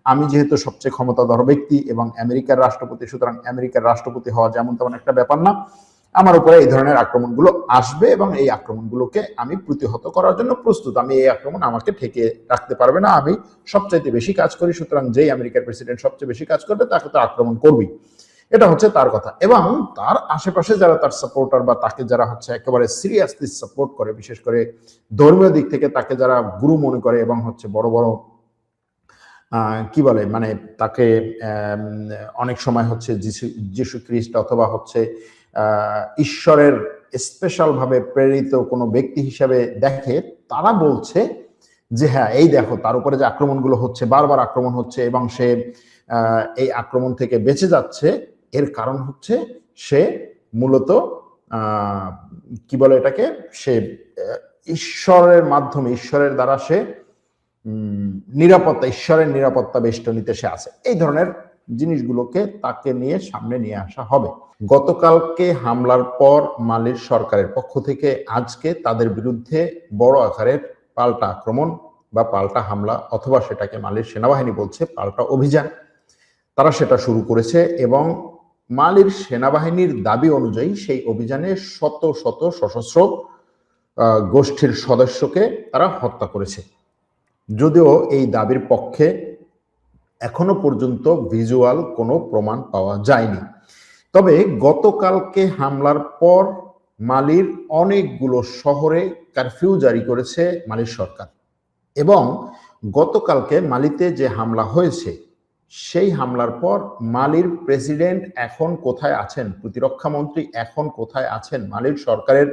আমি যেহেতু সবচেয়ে ক্ষমতাধর ব্যক্তি এবং আমেরিকার রাষ্ট্রপতি, সুতরাং আমেরিকার রাষ্ট্রপতি হওয়া যেমন তেমন একটা ব্যাপার না, আমার উপরে এই ধরনের আক্রমণগুলো আসবে এবং এই আক্রমণগুলোকে আমি প্রতিহত করার জন্য প্রস্তুত। আমি এই আক্রমণ আমাকে ঠেকে রাখতে পারবে না, আমি সবচাইতে বেশি কাজ করি, সুতরাং যেই আমেরিকার প্রেসিডেন্ট সবচেয়ে বেশি কাজ করবে তাকে তো আক্রমণ করবেই। এটা হচ্ছে তার কথা। এবং তার আশেপাশে যারা তার সাপোর্টার বা তাকে যারা হচ্ছে একেবারে সিরিয়াসলি সাপোর্ট করে, বিশেষ করে ধর্মীয় দিক থেকে তাকে যারা গুরু মনে করে এবং হচ্ছে বড় বড় কি বলে মানে তাকে অনেক সময় হচ্ছে যিশু খ্রিস্ট অথবা হচ্ছে ঈশ্বরের স্পেশাল ভাবে প্রেরিত কোনো ব্যক্তি হিসাবে দেখে, তারা বলছে যে হ্যাঁ এই দেখো তার উপরে যে আক্রমণগুলো হচ্ছে, বারবার আক্রমণ হচ্ছে এবং সে এই আক্রমণ থেকে বেঁচে যাচ্ছে, এর কারণ হচ্ছে সে মূলত কি বলে এটাকে, সে ঈশ্বরের মাধ্যমে, ঈশ্বরের দ্বারা সে নিরাপত্তা, ঈশ্বরের নিরাপত্তা বেষ্টনীতে সে আছে। এই ধরনের জিনিসগুলোকে তাকে নিয়ে সামনে নিয়ে আসা হবে। গতকালকে হামলার পর মালির সরকারের পক্ষ থেকে আজকে তাদের বিরুদ্ধে বড় আকারের পাল্টা আক্রমণ বা পাল্টা হামলা, অথবা সেটাকে মালির সেনাবাহিনী বলছে পাল্টা অভিযান, তারা সেটা শুরু করেছে এবং মালির সেনাবাহিনীর দাবি অনুযায়ী সেই অভিযানে শত শত সশস্ত্র গোষ্ঠীর সদস্যকে তারা হত্যা করেছে। যদিও এই দাবির পক্ষে এখনো পর্যন্ত ভিজুয়াল কোনো প্রমাণ পাওয়া যায়নি। তবে গতকালকে হামলার পর মালির অনেকগুলো শহরে কারফিউ জারি করেছে মালির সরকার, এবং গতকালকে মালিতে যে হামলা হয়েছে সেই হামলার পর মালির প্রেসিডেন্ট এখন কোথায় আছেন, প্রতিরক্ষা মন্ত্রী এখন কোথায় আছেন, মালির সরকারের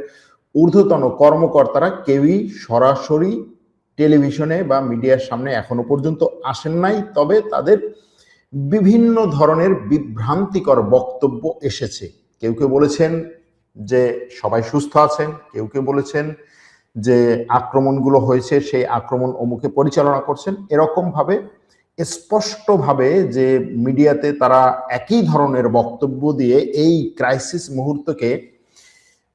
ঊর্ধ্বতন কর্মকর্তারা কেউই সরাসরি টেলিভিশনে বা মিডিয়ার সামনে এখনো পর্যন্ত আসেন নাই। তবে তাদের বিভিন্ন ধরনের বিভ্রান্তিকর বক্তব্য এসেছে। কেউ কেউ বলেছেন যে সবাই সুস্থ আছেন, কেউ কেউ বলেছেন যে আক্রমণগুলো হয়েছে সেই আক্রমণ অমুকে পরিচালনা করছেন। এরকম ভাবে স্পষ্টভাবে যে মিডিয়াতে তারা একই ধরনের বক্তব্য দিয়ে এই ক্রাইসিস মুহূর্তকে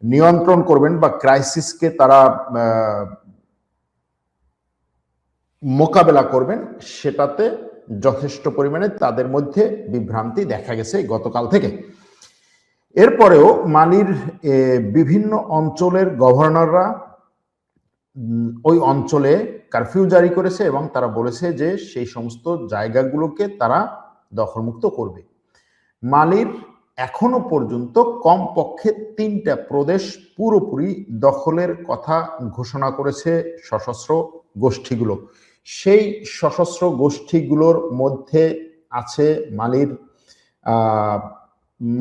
নিয়ন্ত্রণ করবেন বা ক্রাইসিসকে তারা মোকাবেলা করবেন, সেটাতে যথেষ্ট পরিমাণে তাদের মধ্যে বিভ্রান্তি দেখা গেছে গতকাল থেকে। এরপরেও মালির বিভিন্ন অঞ্চলের গভর্নররা ওই অঞ্চলে কারফিউ জারি করেছে এবং তারা বলেছে যে সেই সমস্ত জায়গাগুলোকে তারা দখলমুক্ত করবে। মালির এখনো পর্যন্ত কমপক্ষে 3টা প্রদেশ পুরোপুরি দখলের কথা ঘোষণা করেছে সশস্ত্র গোষ্ঠীগুলো। সেই সশস্ত্র গোষ্ঠীগুলোর মধ্যে আছে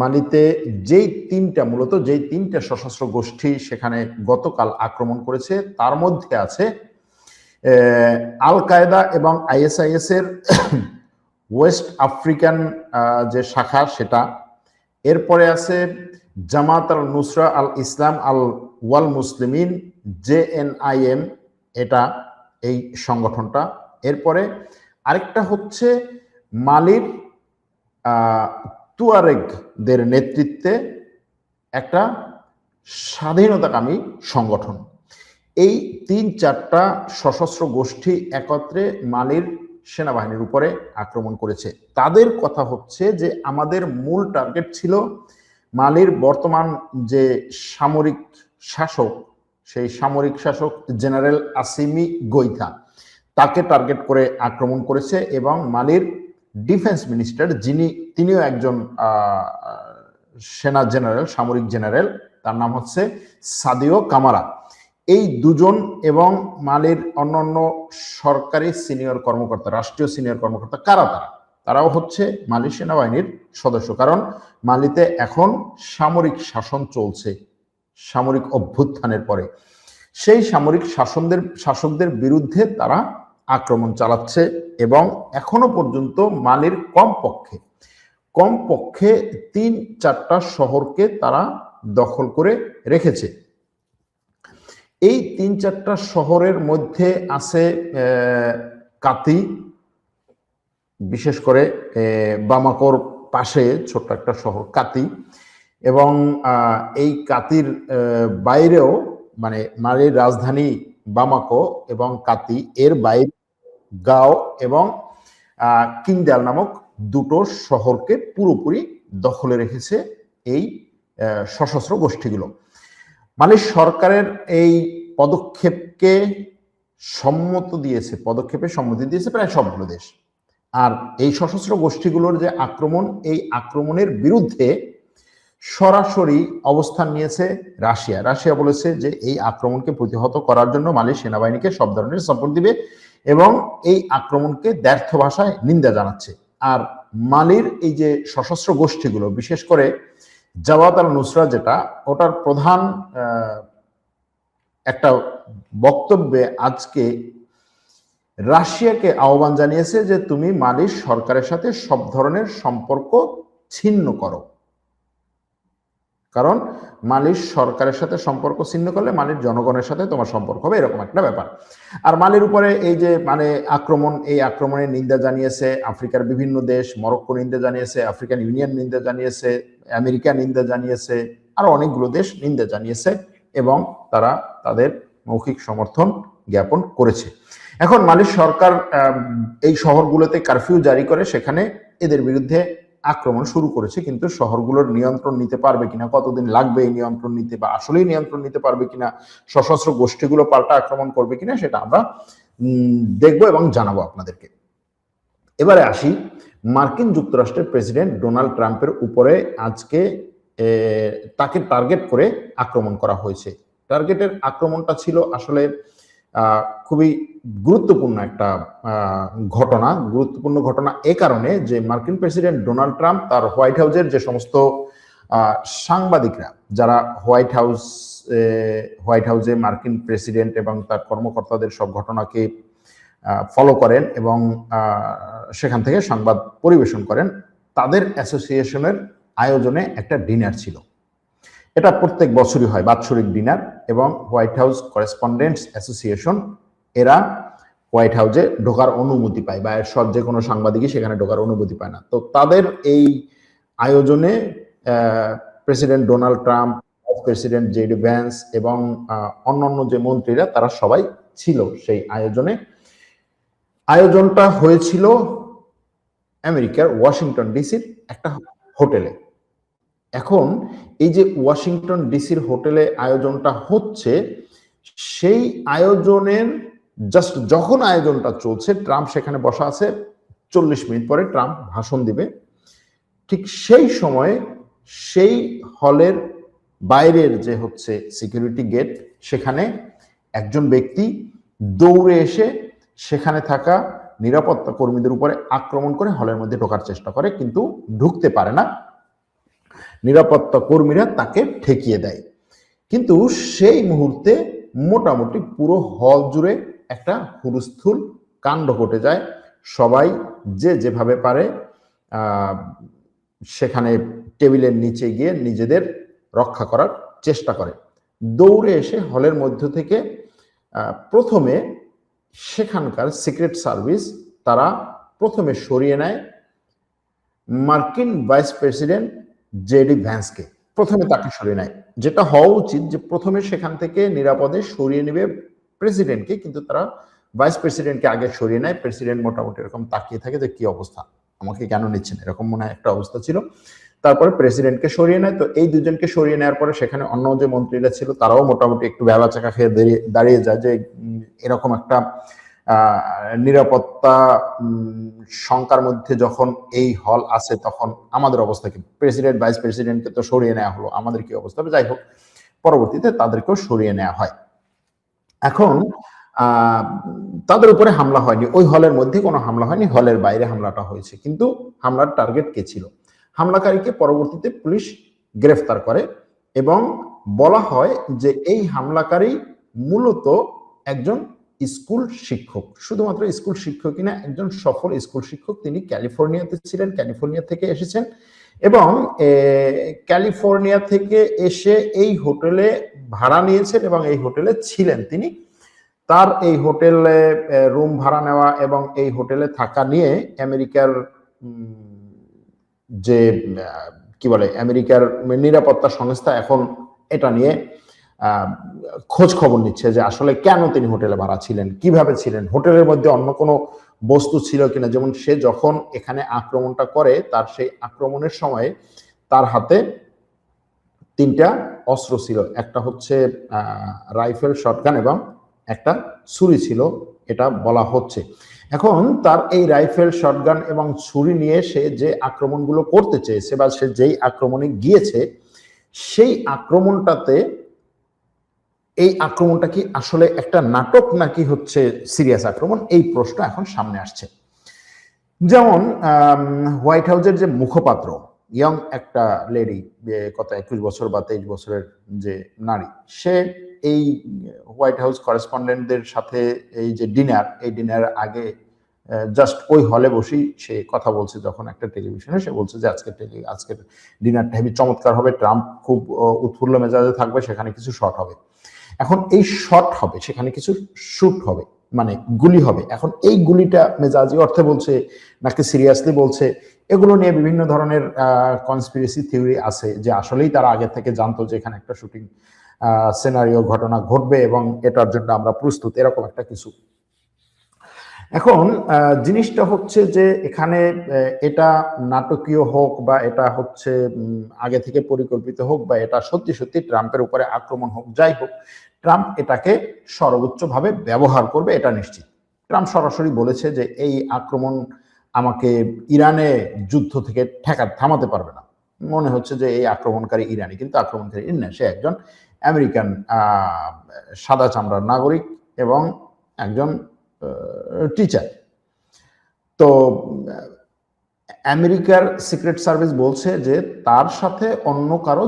মালিতে যেই 3টা সশস্ত্র গোষ্ঠী সেখানে গতকাল আক্রমণ করেছে, তার মধ্যে আছে আল কায়দা এবং ISIS এর ওয়েস্ট আফ্রিকান যে শাখা সেটা, এরপরে আছে জামাত আল নুসরা আল ইসলাম আল ওয়াল মুসলিমিন JNIM, এটা এই সংগঠনটা। এরপরে আরেকটা হচ্ছে মালির তুয়ারেগদের নেতৃত্বে একটা স্বাধীনতাকামী সংগঠন। এই 3-4টা সশস্ত্র গোষ্ঠী একত্রে মালির সেনাবাহিনীর উপরে আক্রমণ করেছে। তাদের কথা হচ্ছে যে আমাদের মূল টার্গেট ছিল মালির বর্তমান যে সামরিক শাসক, সেই সামরিক শাসক জেনারেল আসিমি গোইথা, তাকে টার্গেট করে আক্রমণ করেছে এবং মালির ডিফেন্স মিনিস্টার তিনিও একজন সেনা জেনারেল, সামরিক জেনারেল, তার নাম হচ্ছে সাদিও কামারা। এই দুজন এবং মালির অন্যান্য সরকারি সিনিয়র কর্মকর্তা, রাষ্ট্রীয় সিনিয়র কর্মকর্তা, কারা তারাও হচ্ছে মালি সেনাবাহিনীর সদস্য। কারণ মালিতে এখন সামরিক শাসন চলছে সামরিক অভ্যুত্থানের পরে। সেই সামরিক শাসকদের বিরুদ্ধে তারা আক্রমণ চালাচ্ছে এবং এখনো পর্যন্ত মালির কমপক্ষে 3-4টা শহরকে তারা দখল করে রেখেছে। এই 3-4টা শহরের মধ্যে আছে কাতি, বিশেষ করে বামাকোর পাশে ছোট্ট একটা শহর কাতি, এবং এই কাতির বাইরেও মানে মালির রাজধানী বামাকো এবং কাতি এর বাইরে গাও এবং কিনদাল নামক দুটো শহরকে পুরোপুরি দখলে রেখেছে এই সশস্ত্র গোষ্ঠীগুলো। মালির সরকারের এই পদক্ষেপকে পদক্ষেপে সম্মতি দিয়েছে প্রায় সবগুলো দেশ। আর এই সশস্ত্র গোষ্ঠীগুলোর যে আক্রমণ, এই আক্রমণের বিরুদ্ধে সরাসরি অবস্থান নিয়েছে রাশিয়া। রাশিয়া বলেছে যে এই আক্রমণকে প্রতিহত করার জন্য মালির সেনাবাহিনীকে সব ধরনের সাপোর্ট দিবে এবং এই আক্রমণকে ব্যর্থ ভাষায় নিন্দা জানাচ্ছে। আর মালির এই যে সশস্ত্র গোষ্ঠীগুলো, বিশেষ করে জাওয়াত আল নুসরা, যেটা ওটার প্রধান একটা বক্তব্যে আজকে রাশিয়াকে আহ্বান জানিয়েছে যে তুমি মালির সরকারের সাথে সব ধরনের সম্পর্ক ছিন্ন করো, কারণ মালির সরকারের সাথে সম্পর্ক ছিন্ন করলে মালির জনগণের সাথে তোমার সম্পর্ক হবে, এরকম একটা ব্যাপার। আর মালির উপরে এই যে আক্রমণ, এই আক্রমণের নিন্দা জানিয়েছে আফ্রিকার বিভিন্ন দেশ। মরক্কো নিন্দা জানিয়েছে, আফ্রিকান ইউনিয়ন নিন্দা জানিয়েছে, আমেরিকা নিন্দা জানিয়েছে, আরো অনেকগুলো দেশ নিন্দা জানিয়েছে এবং তারা তাদের মৌখিক সমর্থন জ্ঞাপন করেছে। এখন মালির সরকার এই শহরগুলোতে কারফিউ জারি করে সেখানে এদের বিরুদ্ধে আক্রমণ শুরু করেছে, কিন্তু শহরগুলোর নিয়ন্ত্রণ নিতে পারবে কিনা, কতদিন লাগবে এই নিয়ন্ত্রণ নিতে, বা আসলেই নিয়ন্ত্রণ নিতে পারবে কিনা, সশস্ত্র গোষ্ঠীগুলো পাল্টা আক্রমণ করবে কিনা, সেটা আমরা দেখবো এবং জানাবো আপনাদেরকে। এবারে আসি মার্কিন যুক্তরাষ্ট্রের প্রেসিডেন্ট ডোনাল্ড ট্রাম্পের উপরে আজকে তাকে টার্গেট করে আক্রমণ করা হয়েছে। টার্গেটের আক্রমণটা ছিল আসলে খুবই গুরুত্বপূর্ণ একটা গুরুত্বপূর্ণ ঘটনা এ কারণে যে মার্কিন প্রেসিডেন্ট ডোনাল্ড ট্রাম্প তার হোয়াইট হাউসের যে সমস্ত সাংবাদিকরা যারা হোয়াইট হাউসে মার্কিন প্রেসিডেন্ট এবং তার কর্মকর্তাদের সব ঘটনাকে ফলো করেন এবং সেখান থেকে সংবাদ পরিবেশন করেন, তাদের অ্যাসোসিয়েশনের আয়োজনে একটা ডিনার ছিল। এটা প্রত্যেক বছরই হয়, বাৎসরিক ডিনার, এবং হোয়াইট হাউস করেসপন্ডেন্টস অ্যাসোসিয়েশন এরা হোয়াইট হাউসে ঢোকার অনুমতি পায়, বা সব যে কোনো সাংবাদিকই সেখানে ঢোকার অনুমতি পায় না। তো তাদের এই আয়োজনে president Donald Trump, president JD Vance এবং অন্যান্য যে মন্ত্রীরা তারা সবাই ছিল সেই আয়োজনে। আয়োজনটা হয়েছিল আমেরিকার ওয়াশিংটন ডিসির একটা হোটেলে। এখন এই যে ওয়াশিংটন ডিসির হোটেলে আয়োজনটা হচ্ছে, সেই আয়োজনের জাস্ট যখন আয়োজনটা চলছে, ট্রাম্প সেখানে বসা আছে, 40 মিনিট পরে ট্রাম্প ভাষণ দিবে। ঠিক সেই সময়ে সেই হলের বাইরের যে হচ্ছে সিকিউরিটি গেট, সেখানে একজন ব্যক্তি দৌড়ে এসে সেখানে থাকা নিরাপত্তা কর্মীদের উপরে আক্রমণ করে হলের মধ্যে ঢোকার চেষ্টা করে, কিন্তু ঢুকতে পারে না। নিরাপত্তা কর্মীরা তাকে ঠেকিয়ে দেয়। কিন্তু সেই মুহূর্তে মোটামুটি পুরো হল জুড়ে একটা হুলস্থুল কাণ্ড ঘটে যায়। সবাই যে যেভাবে পারে সেখানে টেবিলের নিচে গিয়ে নিজেদের রক্ষা করার চেষ্টা করে। দৌড়ে এসে হলের মধ্য থেকে প্রথমে সেখানকার সিক্রেট সার্ভিস তারা প্রথমে সরিয়ে নেয় মার্কিন ভাইস প্রেসিডেন্ট জেডি ভ্যান্সকে। প্রথমে তাকে সরিয়ে নেয়, যেটা হওয়া উচিত যে প্রথমে সেখান থেকে নিরাপদে সরিয়ে নেবে প্রেসিডেন্টকে, কিন্তু তারা ভাইস প্রেসিডেন্টকে আগে সরিয়ে নেয়। প্রেসিডেন্ট মোটামুটি এরকম তাকিয়ে থাকে যে কি অবস্থা, আমাকে কেন নিচ্ছেন, এরকম মনে হয় একটা অবস্থা ছিল। তারপরে প্রেসিডেন্টকে সরিয়ে নেয়। তো এই দুজনকে সরিয়ে নেওয়ার পরে সেখানে অন্য যে মন্ত্রীরা ছিল তারাও মোটামুটি একটু ভেলা চাকা খেয়ে দাঁড়িয়ে যায় যে এরকম একটা নিরাপত্তা শঙ্কার মধ্যে যখন এই হল আছে, তখন আমাদের অবস্থা কি? প্রেসিডেন্ট ভাইস প্রেসিডেন্টকে তো সরিয়ে নেওয়া হলো, আমাদের কি অবস্থা হবে? যাই হোক, পরবর্তীতে তাদেরকেও সরিয়ে নেওয়া হয়। এখন তাদের উপরে হামলা হয়নি, ওই হলের মধ্যে কোনো হামলা হয়নি, হলের বাইরে হামলাটা হয়েছে। কিন্তু হামলার টার্গেট কে ছিল? হামলাকারীকে পরবর্তীতে পুলিশ গ্রেফতার করে এবং বলা হয় যে এই হামলাকারী মূলত একজন স্কুল শিক্ষক। শুধুমাত্র স্কুল শিক্ষকই না, একজন সফল স্কুল শিক্ষক। তিনি ক্যালিফোর্নিয়াতে ছিলেন, ক্যালিফোর্নিয়া থেকে এসেছেন এবং ক্যালিফোর্নিয়া থেকে এসে এই হোটেলে ভাড়া নিয়েছেন এবং এই হোটেলে ছিলেন তিনি। তার এই হোটেলে রুম ভাড়া নেওয়া এবং এই হোটেলে থাকা নিয়ে আমেরিকার যে কি বলে, আমেরিকার নিরাপত্তা সংস্থা এখন এটা নিয়ে খোঁজ খবর নিচ্ছে যে আসলে কেন তিনি হোটেলে ভাড়া ছিলেন, কিভাবে ছিলেন, হোটেলের মধ্যে অন্য কোনো বস্তু ছিল কিনা, যেমন সে যখন এখানে আক্রমণটা করে তার সেই আক্রমণের সময় তার হাতে 3টা অস্ত্র ছিল, একটা হচ্ছে রাইফেল, শটগান এবং একটা ছুরি ছিল, এটা বলা হচ্ছে। এখন তার এই রাইফেল, শটগান এবং ছুরি নিয়ে সে যে আক্রমণগুলো করতে চেয়েছে বা সে যেই আক্রমণে গিয়েছে, সেই আক্রমণটাতে এই আক্রমণটা কি আসলে একটা নাটক নাকি হচ্ছে সিরিয়াস আক্রমণ, এই প্রশ্ন এখন সামনে আসছে। যেমন হোয়াইট হাউসের যে মুখপাত্র, ইয়ং একটা লেডি, কত 21 বছর বা 23 বছরের যে নারী, সে এই হোয়াইট হাউস করেসপন্ডেন্টদের সাথে এই যে ডিনার, এই ডিনারের আগে জাস্ট ওই হলে বসেই সে কথা বলছে, যখন একটা টেলিভিশনে সে বলছে যে আজকের ডিনারটা হেবি চমৎকার হবে, ট্রাম্প খুব উৎফুল্ল মেজাজে থাকবে, সেখানে কিছু শট হবে। এখন এই শট হবে, সেখানে কিছু শুট হবে, মানে গুলি হবে। এখন এই গুলিটা মেজাজি অর্থে বলছে নাকি সিরিয়াসলি বলছে, এগুলো নিয়ে বিভিন্ন ধরনের কনস্পিরেসি থিওরি আছে, যে আসলেই তারা আগে থেকে জানতো যে এখানে একটা শুটিং সিনারিও ঘটনা ঘটবে এবং এটার জন্য আমরা প্রস্তুত, এরকম একটা কিছু। এখন জিনিসটা হচ্ছে যে এখানে এটা নাটকীয় হোক বা এটা হচ্ছে আগে থেকে পরিকল্পিত হোক বা এটা সত্যি সত্যি ট্রাম্পের উপরে আক্রমণ হোক, যাই হোক, ট্রাম্প এটাকে সর্বোচ্চভাবে ব্যবহার করবে, এটা নিশ্চিত। ট্রাম্প সরাসরি বলেছে যে এই আক্রমণ আমাকে ইরানে যুদ্ধ থেকে থামাতে পারবে না। মনে হচ্ছে যে এই আক্রমণকারী ইরানি, কিন্তু আক্রমণকারী না, সে একজন আমেরিকান সাদা চামড়ার নাগরিক এবং একজন টিচার। তো আমেরিকার সিক্রেট সার্ভিস বলছে যে তার সাথে অন্য কারো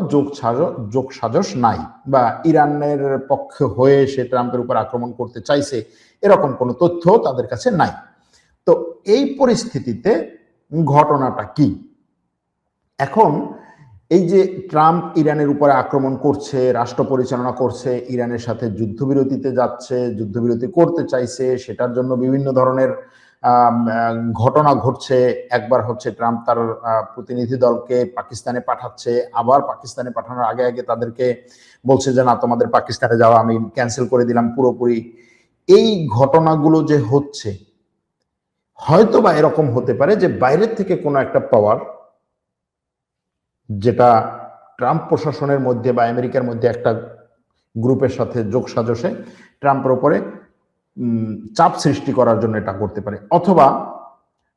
যোগসাজশ নাই, বা ইরানের পক্ষে হয়ে সে ট্রাম্পের উপর আক্রমণ করতে চাইছে, এরকম কোনো তথ্য তাদের কাছে নাই। তো এই পরিস্থিতিতে ঘটনাটা কি? এখন এই যে ট্রাম্প ইরানের উপরে আক্রমণ করছে, রাষ্ট্র পরিচালনা করছে, ইরানের সাথে যুদ্ধবিরতিতে যাচ্ছে, যুদ্ধবিরতি করতে চাইছে, সেটার জন্য বিভিন্ন ধরনের ঘটনা ঘটছে। একবার হচ্ছে ট্রাম্প তার প্রতিনিধি দলকে পাকিস্তানে পাঠাচ্ছে, আবার পাকিস্তানে পাঠানোর আগে আগে তাদেরকে বলছে যে না, তোমাদের পাকিস্তানে যাওয়া আমি ক্যান্সেল করে দিলাম পুরোপুরি। এই ঘটনাগুলো যে হচ্ছে, হয়তো বা এরকম হতে পারে যে বাইরের থেকে কোনো একটা পাওয়ার, যেটা ট্রাম্প প্রশাসনের মধ্যে বা আমেরিকার মধ্যে একটা গ্রুপের সাথে যোগসাজশে ট্রাম্পের উপরে চাপ সৃষ্টি করার জন্য এটা করতে পারে, অথবা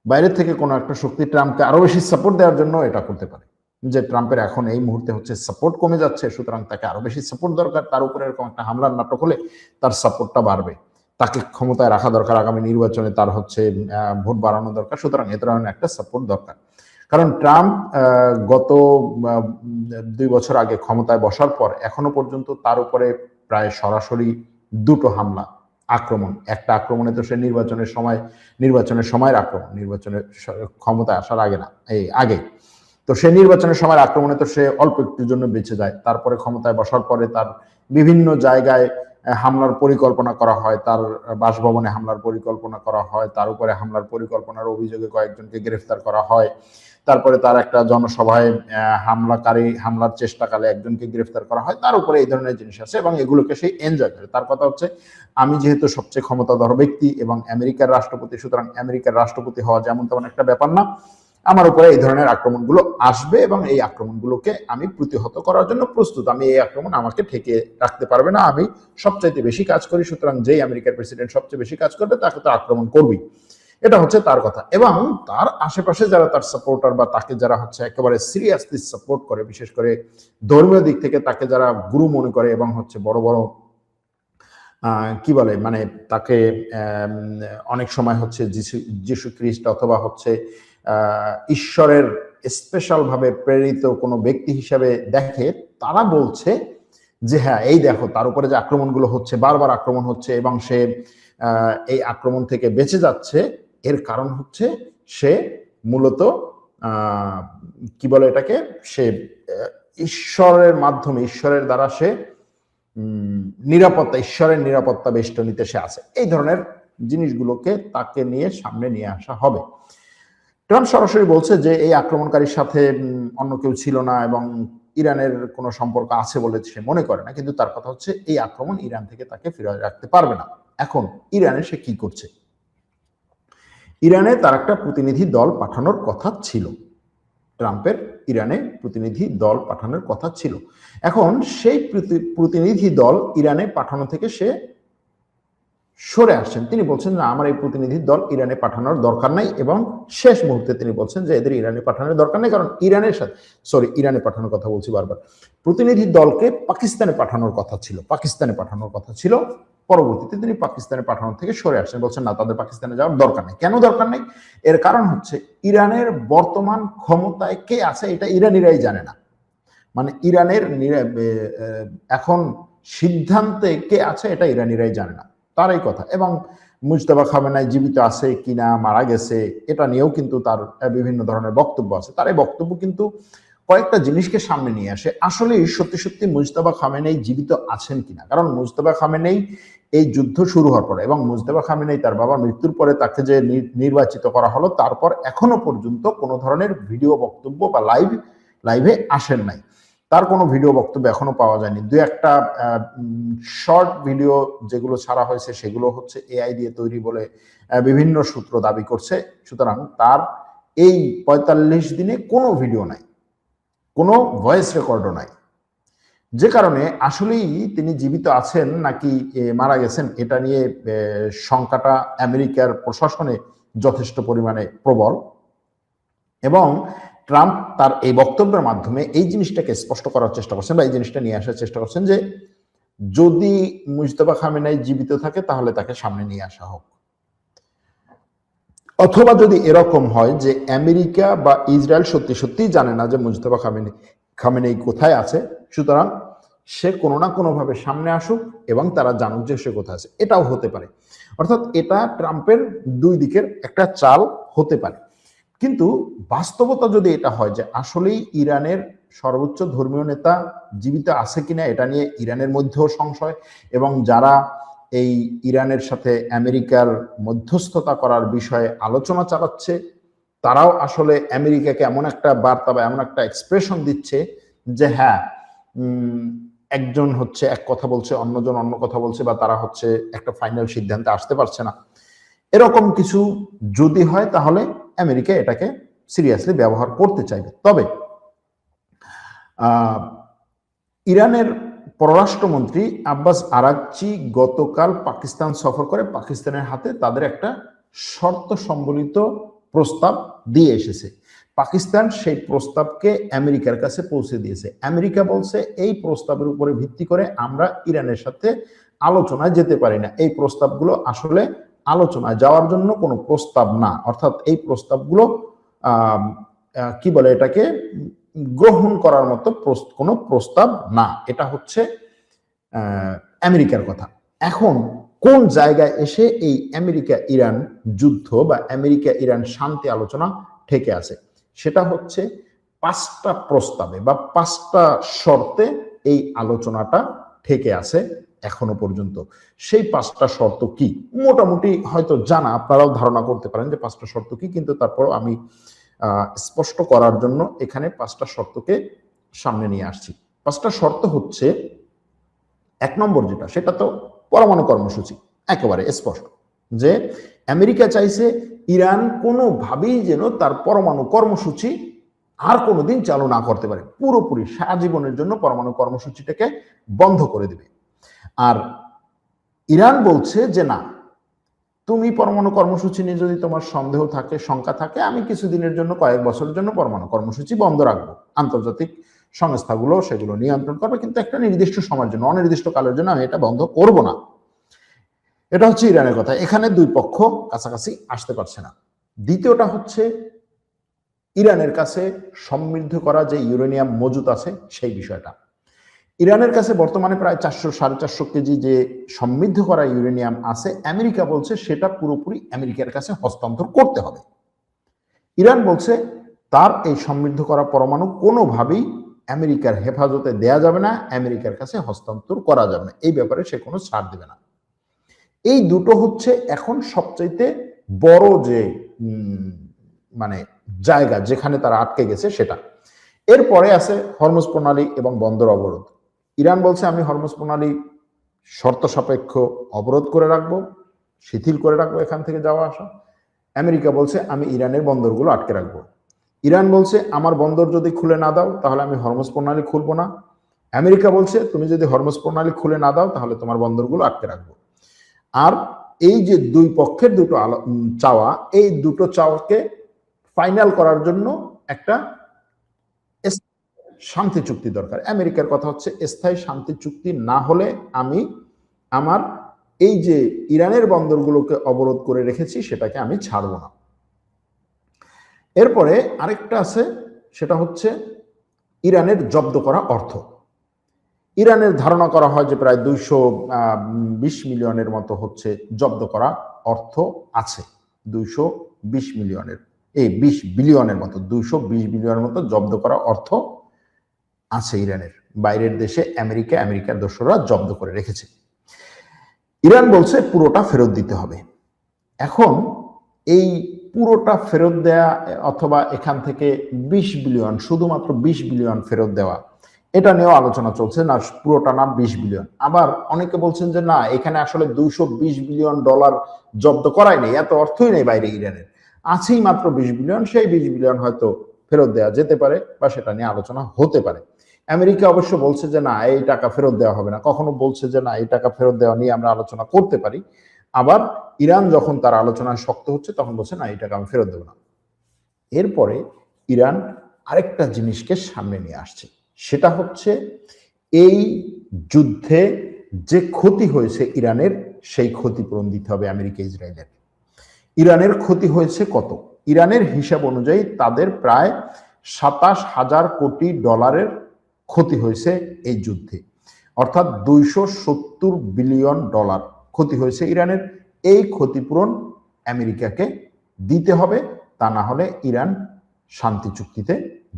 বাইরে থেকে কোনো একটা শক্তি ট্রাম্পকে আরো বেশি সাপোর্ট দেওয়ার জন্য এটা করতে পারে, যে ট্রাম্পের এখন এই মুহূর্তে হচ্ছে সাপোর্ট কমে যাচ্ছে, সুতরাং তাকে আরো বেশি সাপোর্ট দরকার, তার উপরে এরকম একটা হামলার নাটক হলে তার সাপোর্টটা বাড়বে, তাকে ক্ষমতায় রাখা দরকার, আগামী নির্বাচনে তার হচ্ছে ভোট বাড়ানো দরকার, সুতরাং এ ধরনের একটা সাপোর্ট দরকার। কারণ ট্রাম্প গত 2 বছর আগে ক্ষমতায় বসার পর এখনো পর্যন্ত তার উপরে প্রায় সরাসরি 2টো হামলা, আক্রমণ। একটা আক্রমণে তো সে নির্বাচনের সময়ের আক্রমণ, নির্বাচনের ক্ষমতায় আসার আগে না, এই আগে তো সে নির্বাচনের সময়ের আক্রমণে তো সে অল্প একটুর জন্য বেঁচে যায়। তারপরে ক্ষমতায় বসার পরে তার বিভিন্ন জায়গায় হামলার পরিকল্পনা করা হয়, তার বাসভবনে হামলার পরিকল্পনা করা হয়, তার উপরে হামলার পরিকল্পনার অভিযোগে কয়েকজনকে গ্রেফতার করা হয়। তারপরে তার একটা জনসভায় হামলার চেষ্টাকালে একজনকে গ্রেফতার করা হয়, তার উপরে এই ধরনের জিনিস আছে এবং এগুলোকে সেই এনজয় করে। তার কথা হচ্ছে, আমি যেহেতু সবচেয়ে ক্ষমতাধর ব্যক্তি এবং আমেরিকার রাষ্ট্রপতি, সুতরাং আমেরিকার রাষ্ট্রপতি হওয়া যেমন তেমন একটা ব্যাপার না, আমার উপরে এই ধরনের আক্রমণগুলো আসবে এবং এই আক্রমণগুলোকে আমি প্রতিহত করার জন্য প্রস্তুত। আমি এই আক্রমণ আমাকে ঠেকে রাখতে পারবে না, আমি সবচাইতে বেশি কাজ করি, সুতরাং যেই আমেরিকার প্রেসিডেন্ট সবচেয়ে বেশি কাজ করবে তাকে তো আক্রমণ করবেই। এটা হচ্ছে তার কথা। এবং তার আশেপাশে যারা তার সাপোর্টার বা তাকে যারা হচ্ছে একেবারে সিরিয়াসলি সাপোর্ট করে, বিশেষ করে ধর্মীয় দিক থেকে তাকে যারা গুরু মনে করে এবং হচ্ছে বড় বড় কি বলে, মানে তাকে অনেক সময় হচ্ছে যিশু খ্রিস্ট অথবা হচ্ছে ঈশ্বরের স্পেশাল ভাবে প্রেরিত কোনো ব্যক্তি হিসাবে দেখে, তারা বলছে যে হ্যাঁ, এই দেখো তার উপরে যে আক্রমণগুলো হচ্ছে, বারবার আক্রমণ হচ্ছে এবং সে এই আক্রমণ থেকে বেঁচে যাচ্ছে, এর কারণ হচ্ছে সে মূলত কি বলে এটাকে, সে ঈশ্বরের মাধ্যমে, ঈশ্বরের দ্বারা সে ঈশ্বরের নিরাপত্তা বেষ্টনীতে সে আছে। এই ধরনের জিনিসগুলোকে তাকে নিয়ে সামনে নিয়ে আসা হবে। ট্রাম্প সরাসরি বলছে যে এই আক্রমণকারীর সাথে অন্য কেউ ছিল না এবং ইরানের কোনো সম্পর্ক আছে বলে সে মনে করে না, কিন্তু তার কথা হচ্ছে এই আক্রমণ ইরান থেকে তাকে ফিরিয়ে রাখতে পারবে না। এখন ইরানে সে কি করছে? ইরানে তার একটা প্রতিনিধি দল পাঠানোর কথা ছিল, ট্রাম্পের ইরানে প্রতিনিধি দল পাঠানোর কথা ছিল। এখন সেই প্রতিনিধি দল ইরানে পাঠানো থেকে সে সরে আসছেন। তিনি বলছেন না, আমার এই প্রতিনিধি দল ইরানে পাঠানোর দরকার নাই, এবং শেষ মুহূর্তে তিনি বলছেন যে এদের ইরানে পাঠানোর দরকার নেই, কারণ ইরানের সাথে ইরানে পাঠানোর কথা বলছি বারবার, প্রতিনিধি দলকে পাকিস্তানে পাঠানোর কথা ছিল। পরবর্তীতে তিনি পাকিস্তানে পাঠানোর থেকে সরে আসছেন, বলছেন না, তাদের পাকিস্তানে যাওয়ার দরকার নেই। কেন দরকার নেই? এর কারণ হচ্ছে ইরানের বর্তমান ক্ষমতায় কে আছে এটা ইরানিরাই জানে না। মানে ইরানের এখন সিদ্ধান্তে কে আছে এটা ইরানিরাই জানে না, তার এই কথা। এবং মুজতবা খামেনাই জীবিত আছে কিনা, মারা গেছে, এটা নিয়েও কিন্তু তার বিভিন্ন ধরনের বক্তব্য আছে। তার এই বক্তব্য কিন্তু কয়েকটা জিনিসকে সামনে নিয়ে আসে। আসলে সত্যি সত্যি মুজতবা খামেনাই জীবিত আছেন কিনা, কারণ মুজতবা খামেনাই এই যুদ্ধ শুরু হওয়ার পরে এবং মুজতবা খামেনাই তার বাবার মৃত্যুর পরে তাকে যে নির্বাচিত করা হলো, তারপর এখনো পর্যন্ত কোনো ধরনের ভিডিও বক্তব্য বা লাইভে আসেন নাই। তার কোনো ভিডিও বক্তব্য এখনো পাওয়া যায়নি। দু একটা শর্ট ভিডিও যেগুলো ছাড়া হয়েছে সেগুলো হচ্ছে এআই দিয়ে তৈরি বলে বিভিন্ন সূত্র দাবি করছে। সুতরাং তার এই ৪৫ দিনে কোনো ভিডিও নাই, কোনো ভয়েস রেকর্ডও নাই, যে কারণে আসলেই তিনি জীবিত আছেন নাকি মারা গেছেন এটা নিয়ে শঙ্কাটা আমেরিকার প্রশাসনে যথেষ্ট পরিমাণে প্রবল। এবং ট্রাম্প তার এই বক্তব্যের মাধ্যমে এই জিনিসটাকে স্পষ্ট করার চেষ্টা করছেন বা এই জিনিসটা নিয়ে আসার চেষ্টা করছেন যে যদি মুজতবা খামেনাই জীবিত থাকে তাহলে তাকে সামনে নিয়ে আসা হোক, অথবা যদি এরকম হয় যে আমেরিকা বা ইসরায়েল সত্যি সত্যি জানে না যে মুজতবা খামেনাই কোথায় আছে, সুতরাং সে কোনো না কোনোভাবে সামনে আসুক এবং তারা জানুক যে সে কোথায় আছে, এটাও হতে পারে। অর্থাৎ এটা ট্রাম্পের দুই দিকের একটা চাল হতে পারে। কিন্তু বাস্তবতা যদি এটা হয় যে আসলেই ইরানের সর্বোচ্চ ধর্মীয় নেতা জীবিত আছে কিনা এটা নিয়ে ইরানের মধ্যেও সংশয়, এবং যারা এই ইরানের সাথে আমেরিকার মধ্যস্থতা করার বিষয়ে আলোচনা চালাচ্ছে তারাও আসলে আমেরিকাকে এমন একটা বার্তা বা এমন একটা এক্সপ্রেশন দিচ্ছে যে হ্যাঁ, একজন হচ্ছে এক কথা বলছে, অন্যজন অন্য কথা বলছে, বা তারা হচ্ছে একটা ফাইনাল সিদ্ধান্তে আসতে পারছে না। এরকম কিছু যদি হয় তাহলে আমেরিকা এটাকে সিরিয়াসলি ব্যবহার করতে চাইবে। তবে ইরানের পররাষ্ট্রমন্ত্রী আব্বাস আরাগচি গতকাল পাকিস্তান সফর করে পাকিস্তানের হাতে তাদের একটা শর্ত সম্বলিত প্রস্তাব দিয়ে এসেছে। পাকিস্তান সেই প্রস্তাবকে আমেরিকার কাছে পৌঁছে দিয়েছে। আমেরিকা বলছে এই প্রস্তাবের উপরে ভিত্তি করে আমরা ইরানের সাথে আলোচনায় যেতে পারি না, এই প্রস্তাবগুলো আসলে আলোচনায় যাওয়ার জন্য কোনো প্রস্তাব না, অর্থাৎ এই প্রস্তাবগুলো কি বলে এটাকে গ্রহণ করার মতো কোনো প্রস্তাব না, এটা হচ্ছে আমেরিকার কথা। এখন কোন জায়গায় এসে এই আমেরিকা ইরান যুদ্ধ বা আমেরিকা ইরান শান্তি আলোচনা ঠেকে আছে, সেটা হচ্ছে 5টা প্রস্তাবে বা 5টা শর্তে এই আলোচনাটা ঠেকে আছে এখনো পর্যন্ত। সেই 5টা শর্ত কি মোটামুটি হয়তো জানা, আপনারাও ধারণা করতে পারেন যে 5টা শর্ত কি, কিন্তু তারপরও আমি স্পষ্ট করার জন্য এখানে 5টা শর্তকে সামনে নিয়ে আসছি। 5টা শর্ত হচ্ছে, 1 নম্বর যেটা, সেটা তো পরমাণু কর্মসূচি, একেবারে স্পষ্ট যে আমেরিকা চাইছে ইরান কোনোভাবেই যেন তার পরমাণু কর্মসূচি আর কোনোদিন চালু না করতে পারে, পুরোপুরি সারা জীবনের জন্য পরমাণু কর্মসূচিটাকে বন্ধ করে দেবে। আর ইরান বলছে যে না, তুমি পরমাণু কর্মসূচি নিয়ে যদি তোমার সন্দেহ থাকে, শঙ্কা থাকে, আমি কিছুদিনের জন্য, কয়েক বছরের জন্য পরমাণু কর্মসূচি বন্ধ রাখবো, আন্তর্জাতিক সংস্থাগুলো সেগুলো নিয়ন্ত্রণ করবে, কিন্তু একটা নির্দিষ্ট সময়ের জন্য, অনির্দিষ্ট কালের জন্য আমি এটা বন্ধ করব না। এটা হচ্ছে ইরানের কথা। এখানে দুই পক্ষ কাছাকাছি আসতে পারছে না। দ্বিতীয়টা হচ্ছে ইরানের কাছে সমৃদ্ধ করা যে ইউরেনিয়াম মজুত আছে সেই বিষয়টা। ইরানের কাছে বর্তমানে প্রায় 400-450 কেজি যে সমৃদ্ধ করা ইউরেনিয়াম আছে, আমেরিকা বলছে সেটা পুরোপুরি আমেরিকার কাছে হস্তান্তর করতে হবে। ইরান বলছে তার এই সমৃদ্ধ করা পরমাণু কোনোভাবেই আমেরিকার হেফাজতে দেয়া যাবে না, আমেরিকার কাছে হস্তান্তর করা যাবে না, এই ব্যাপারে সে কোনো ছাড় দেবে না। এই দুটো হচ্ছে এখন সবচাইতে বড় যে মানে জায়গা যেখানে তারা আটকে গেছে সেটা। এরপরে আছে হরমুজ প্রণালী এবং বন্দর অবরোধ। ইরান বলছে আমি হরমুজ প্রণালী শর্ত সাপেক্ষ অবরোধ করে রাখবো, শিথিল করে রাখবো এখান থেকে যাওয়া আসা। আমেরিকা বলছে আমি ইরানের বন্দরগুলো আটকে রাখবো। ইরান বলছে আমার বন্দর যদি খুলে না দাও তাহলে আমি হরমুজ প্রণালী খুলবো না। আমেরিকা বলছে তুমি যদি হরমুজ প্রণালী খুলে না দাও তাহলে তোমার বন্দরগুলো আটকে রাখবো। আর এই যে দুই পক্ষের দুটো চাওয়া, এই দুটো চাওয়াকে ফাইনাল করার জন্য একটা শান্তি চুক্তি দরকার। আমেরিকার কথা হচ্ছে স্থায়ী শান্তি চুক্তি না হলে আমি আমার এই যে ইরানের বন্দরগুলোকে অবরোধ করে রেখেছি সেটাকে আমি ছাড়বো না। এরপরে আরেকটা আছে, সেটা হচ্ছে ইরানের জব্দ করা অর্থ। ইরানের ধারণা করা হয় যে প্রায় 220 মিলিয়নের মতো হচ্ছে জব্দ করা অর্থ আছে। 220 মিলিয়নের, এই 20 বিলিয়নের মতো, 220 বিলিয়নের মতো জব্দ করা অর্থ আছে ইরানের। বাইরের দেশে আমেরিকার দোসররা জব্দ করে রেখেছে। ইরান বলছে পুরোটা ফেরত দিতে হবে। এখন এই পুরোটা ফেরত দেয়া অথবা এখান থেকে 20 বিলিয়ন, শুধুমাত্র 20 বিলিয়ন ফেরত দেওয়া, এটা নিয়েও আলোচনা চলছে, না পুরোটা না 20 বিলিয়ন। আবার অনেকে বলছেন যে না, এখানে আসলে 220 বিলিয়ন ডলার জব্দ করাই নেই, এত অর্থই নেই বাইরে ইরানের, আছেই মাত্র 20 বিলিয়ন, সেই 20 বিলিয়ন হয়তো ফেরত দেওয়া যেতে পারে বা সেটা নিয়ে আলোচনা হতে পারে। আমেরিকা অবশ্য বলছে যে না, এই টাকা ফেরত দেওয়া হবে না, কখনো বলছে যে না, এই টাকা ফেরত দেওয়া নিয়ে আমরা আলোচনা করতে পারি। আবার ইরান যখন তার আলোচনায় শক্ত হচ্ছে তখন বলছে না, এই টাকা আমি ফেরত দেবো না। এরপরে ইরান আরেকটা জিনিসকে সামনে নিয়ে আসছে, সেটা হচ্ছে এই যুদ্ধে যে ক্ষতি হয়েছে ইরানের, সেই ক্ষতিপূরণ দিতে হবে আমেরিকা ইসরায়েলের। ইরানের ক্ষতি হয়েছে কত? ইরানের হিসাব অনুযায়ী তাদের প্রায় 27,000 কোটি ডলারের ক্ষতি হয়েছে এই যুদ্ধে, অর্থাৎ 270 বিলিয়ন ডলার ক্ষতি হয়েছে ইরানের। এই ক্ষতিপূরণ আমেরিকাকে দিতে হবে, তা না হলে ইরান শান্তি চুক্তিতে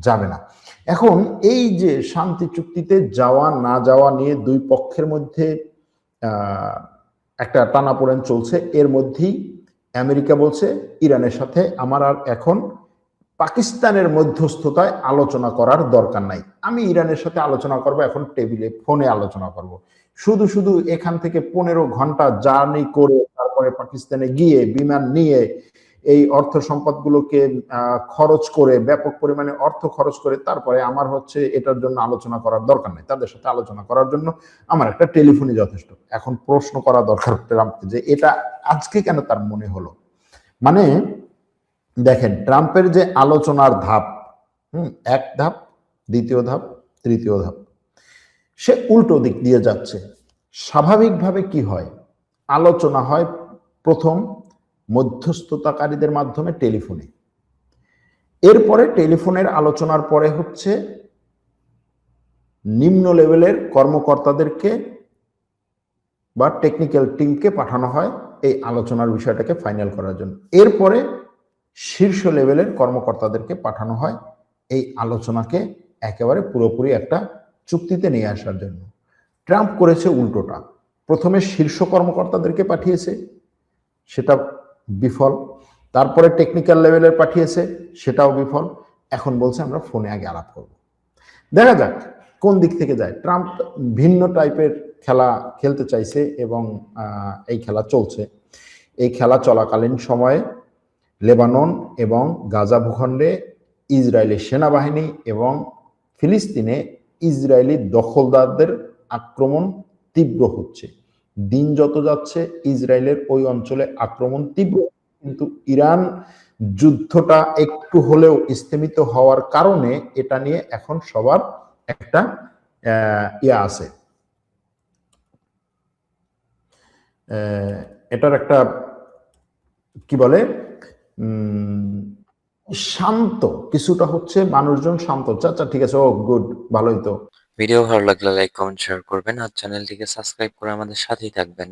যাবে না। এখন এই যে শান্তি চুক্তিতে যাওয়া না যাওয়া নিয়ে দুই পক্ষের মধ্যে একটা টানাপোড়েন চলছে। এর মধ্যেই আমেরিকা বলছে ইরানের সাথে আমার আর এখন পাকিস্তানের মধ্যস্থতায় আলোচনা করার দরকার নাই, আমি ইরানের সাথে আলোচনা করব এখন টেবিলে, ফোনে আলোচনা করব। শুধু এখান থেকে 15 ঘন্টা জার্নি করে তারপরে পাকিস্তানে গিয়ে বিমান নিয়ে এই অর্থ সম্পদগুলোকে খরচ করে, ব্যাপক পরিমাণে অর্থ খরচ করে তারপরে আমার হচ্ছে এটার জন্য আলোচনা করার দরকার নেই। তাদের সাথে আলোচনা করার জন্য আমার একটা টেলিফোনই যথেষ্ট। এখন প্রশ্ন করা দরকার ট্রাম্পকে যে এটা আজকে কেন তার মনে হলো। মানে দেখেন, ট্রাম্পের যে আলোচনার ধাপ, এক ধাপ, দ্বিতীয় ধাপ, তৃতীয় ধাপ, সে উল্টো দিক দিয়ে যাচ্ছে। স্বাভাবিকভাবে কি হয়, আলোচনা হয় প্রথম মধ্যস্থতাকারীদের মাধ্যমে টেলিফোনে, এরপরে টেলিফোনের আলোচনার পরে হচ্ছে নিম্ন লেভেলের কর্মকর্তাদেরকে বা টেকনিক্যাল টিমকে পাঠানো হয় এই আলোচনার বিষয়টাকে ফাইনাল করার জন্য। এরপরে শীর্ষ লেভেলের কর্মকর্তাদেরকে পাঠানো হয় এই আলোচনাকে একেবারে পুরোপুরি একটা চুক্তিতে নিয়ে আসার জন্য। ট্রাম্প করেছে উল্টোটা, প্রথমে শীর্ষ কর্মকর্তাদেরকে পাঠিয়েছে, সেটা বিফল। তারপরে টেকনিক্যাল লেভেলের পাঠিয়েছে, সেটাও বিফল। এখন বলছে আমরা ফোনে আগে আলাপ করব। দেখা যাক কোন দিক থেকে যায়। ট্রাম্প ভিন্ন টাইপের খেলা খেলতে চাইছে এবং এই খেলা চলছে। এই খেলা চলাকালীন সময়ে লেবানন এবং গাজা ভূখণ্ডে ইসরায়েলি সেনাবাহিনী এবং ফিলিস্তিনে ইসরায়েলি দখলদারদের আক্রমণ তীব্র হচ্ছে। দিন যত যাচ্ছে ইসরায়েলের ওই অঞ্চলে আক্রমণ তীব্র, কিন্তু ইরান যুদ্ধটা একটু হলেও স্থিমিত হওয়ার কারণে এটা নিয়ে এখন সবার একটা আছে, এটার একটা কি বলে শান্ত কিছুটা হচ্ছে, মানুষজন শান্ত। আচ্ছা ঠিক আছে, ও গুড, ভালোই তো। ভিডিও ভালো লাগলে লাইক, কমেন্ট, শেয়ার করবেন আর চ্যানেলটিকে সাবস্ক্রাইব করে আমাদের সাথেই থাকবেন।